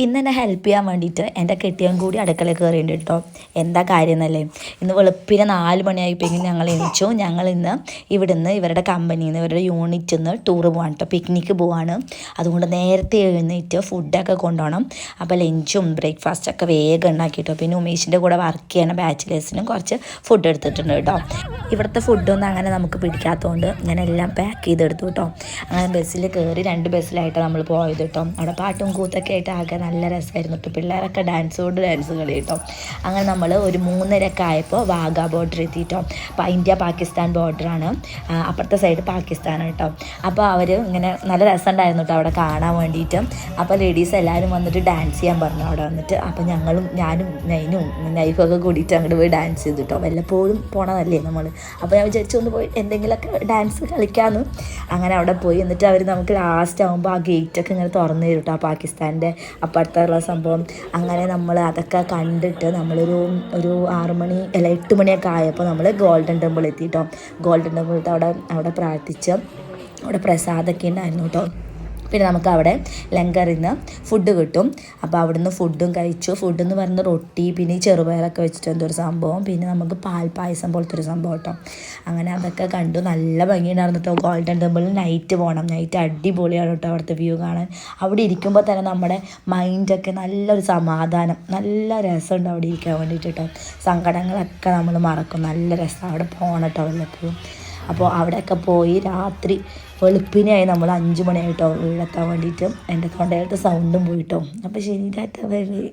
ഇന്ന് എന്നെ ഹെൽപ്പ് ചെയ്യാൻ വേണ്ടിയിട്ട് എൻ്റെ കെട്ടിയവൻ കൂടി അടുക്കളയിൽ കയറിയിട്ടുണ്ട് കേട്ടോ. എന്താ കാര്യം എന്നല്ലേ, ഇന്ന് വെളുപ്പിനെ 4 മണിയായപ്പോഴെങ്കിൽ ഞങ്ങൾ എണീച്ചു. ഞങ്ങൾ ഇന്ന് ഇവിടുന്ന് ഇവരുടെ കമ്പനിയിൽ നിന്ന് ഇവരുടെ യൂണിറ്റിൽ നിന്ന് ടൂറ് പോകാൻ കേട്ടോ, പിക്നിക്ക് പോവാണ്. അതുകൊണ്ട് നേരത്തെ എഴുന്നേറ്റ് ഫുഡൊക്കെ കൊണ്ടുപോകണം. അപ്പോൾ ലഞ്ചും ബ്രേക്ക്ഫാസ്റ്റൊക്കെ വേഗം ഉണ്ടാക്കിയിട്ടോ. പിന്നെ ഉമേഷിൻ്റെ കൂടെ വർക്ക് ചെയ്യണ ബാച്ചിലേഴ്സിനും കുറച്ച് ഫുഡ് എടുത്തിട്ടുണ്ട് കേട്ടോ. ഇവിടുത്തെ ഫുഡൊന്നും അങ്ങനെ നമുക്ക് പിടിക്കാത്തതുകൊണ്ട് ഞാൻ എല്ലാം പാക്ക് ചെയ്തെടുത്തു കേട്ടോ. അങ്ങനെ ബസ്സിൽ കയറി 2 ബസ്സിലായിട്ട് നമ്മൾ പോയത് കേട്ടോ. അവിടെ പാട്ടും കൂത്തൊക്കെ ആയിട്ട് ആകെ നല്ല രസമായിരുന്നു കേട്ടോ. പിള്ളേരൊക്കെ ഡാൻസ് കളി കേട്ടോ. അങ്ങനെ നമ്മൾ ഒരു 3:30 ആയപ്പോൾ വാഗാ ബോർഡർ എത്തിയിട്ടോ. അപ്പോൾ ഇന്ത്യ പാകിസ്ഥാൻ ബോർഡറാണ്, അപ്പുറത്തെ സൈഡ് പാകിസ്ഥാനാണ് കേട്ടോ. അപ്പോൾ അവർ ഇങ്ങനെ നല്ല രസമുണ്ടായിരുന്നു കേട്ടോ അവിടെ കാണാൻ വേണ്ടിയിട്ട്. അപ്പോൾ ലേഡീസ് എല്ലാവരും വന്നിട്ട് ഡാൻസ് ചെയ്യാൻ പറഞ്ഞു അവിടെ വന്നിട്ട്. അപ്പോൾ ഞാനും നൈഫൊക്കെ കൂടിയിട്ട് അങ്ങോട്ട് പോയി ഡാൻസ് ചെയ്തു കേട്ടോ. വല്ലപ്പോഴും പോണതല്ലേ നമ്മൾ. അപ്പോൾ ഞാൻ വിചാരിച്ചു ഒന്ന് പോയി എന്തെങ്കിലുമൊക്കെ ഡാൻസ് കളിക്കാമെന്ന്. അങ്ങനെ അവിടെ പോയി. എന്നിട്ട് അവർ നമുക്ക് ലാസ്റ്റ് ആകുമ്പോൾ ആ ഗേറ്റൊക്കെ ഇങ്ങനെ തുറന്നു തരും കേട്ടോ, പാകിസ്ഥാൻ്റെ അപ്പുറത്തുള്ള സംഭവം. അങ്ങനെ നമ്മൾ അതൊക്കെ കണ്ടിട്ട് നമ്മളൊരു 6 മണി അല്ല 8 മണിയൊക്കെ ആയപ്പോൾ നമ്മൾ ഗോൾഡൻ ടെമ്പിൾ എത്തിയിട്ടോ. ഗോൾഡൻ ടെമ്പിളിൽ അവിടെ പ്രാർത്ഥിച്ച് അവിടെ പ്രസാദമൊക്കെ ഉണ്ടായിരുന്നു കേട്ടോ. പിന്നെ നമുക്ക് അവിടെ ലങ്കറിൽ നിന്ന് ഫുഡ് കിട്ടും. അപ്പോൾ അവിടെ നിന്ന് ഫുഡും കഴിച്ചു. ഫുഡെന്ന് പറഞ്ഞ റൊട്ടി, പിന്നെ ചെറുപയറൊക്കെ വെച്ചിട്ട് എന്തൊരു സംഭവം, പിന്നെ നമുക്ക് പാൽപ്പായസം പോലത്തെ ഒരു സംഭവം കേട്ടോ. അങ്ങനെ അതൊക്കെ കണ്ടു. നല്ല ഭംഗിയുണ്ടായിരുന്നു കേട്ടോ. ഗോൾഡൻ ടെമ്പിളിൽ നൈറ്റ് പോകണം. നൈറ്റ് അടിപൊളിയാണ് കേട്ടോ അവിടുത്തെ വ്യൂ കാണാൻ. അവിടെ ഇരിക്കുമ്പോൾ തന്നെ നമ്മുടെ മൈൻഡൊക്കെ നല്ലൊരു സമാധാനം, നല്ല രസമുണ്ട് അവിടെ ഇരിക്കാൻ വേണ്ടിയിട്ട് കേട്ടോ. സങ്കടങ്ങളൊക്കെ നമ്മൾ മറക്കും. നല്ല രസമാണ് അവിടെ പോകണം കേട്ടോ വല്ലപ്പോഴും. അപ്പോൾ അവിടെയൊക്കെ പോയി രാത്രി വെളുപ്പിനായി നമ്മൾ 5 മണിയായിട്ടോ വീടെത്താൻ വേണ്ടിയിട്ട്. എൻ്റെ തൊണ്ടയിലത്തെ സൗണ്ടും പോയിട്ടോ. അപ്പോൾ ശരി, ടാറ്റ, ബൈ ബൈ.